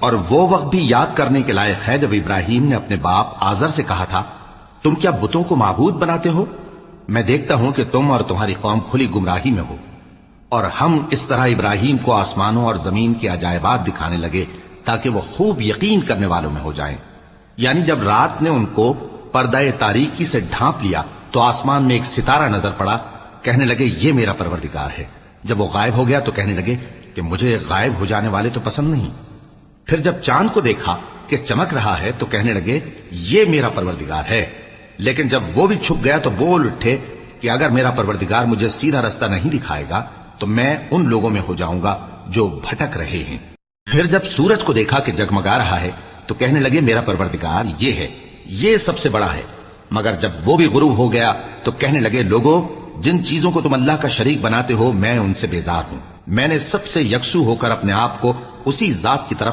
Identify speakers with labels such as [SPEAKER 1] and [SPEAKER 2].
[SPEAKER 1] اور وہ وقت بھی یاد کرنے کے لائق ہے جب ابراہیم نے اپنے باپ آزر سے کہا تھا، تم کیا بتوں کو معبود بناتے ہو؟ میں دیکھتا ہوں کہ تم اور تمہاری قوم کھلی گمراہی میں ہو۔ اور ہم اس طرح ابراہیم کو آسمانوں اور زمین کے عجائبات دکھانے لگے تاکہ وہ خوب یقین کرنے والوں میں ہو جائیں۔ یعنی جب رات نے ان کو پردہ تاریکی سے ڈھانپ لیا تو آسمان میں ایک ستارہ نظر پڑا، کہنے لگے یہ میرا پروردگار ہے۔ جب وہ غائب ہو گیا تو کہنے لگے کہ مجھے غائب ہو جانے والے تو پسند نہیں۔ پھر جب چاند کو دیکھا کہ چمک رہا ہے تو کہنے لگے یہ میرا پروردگار ہے۔ لیکن جب وہ بھی چھپ گیا تو بول اٹھے کہ اگر میرا پروردگار مجھے سیدھا رستہ نہیں دکھائے گا تو میں ان لوگوں میں ہو جاؤں گا جو بھٹک رہے ہیں۔ پھر جب سورج کو دیکھا کہ جگمگا رہا ہے تو کہنے لگے میرا پروردگار یہ ہے، یہ سب سے بڑا ہے۔ مگر جب وہ بھی غروب ہو گیا تو کہنے لگے لوگو، جن چیزوں کو تم اللہ کا شریک بناتے ہو میں ان سے بیزار ہوں۔ میں نے سب سے یکسو ہو کر اپنے آپ کو اسی ذات کی طرف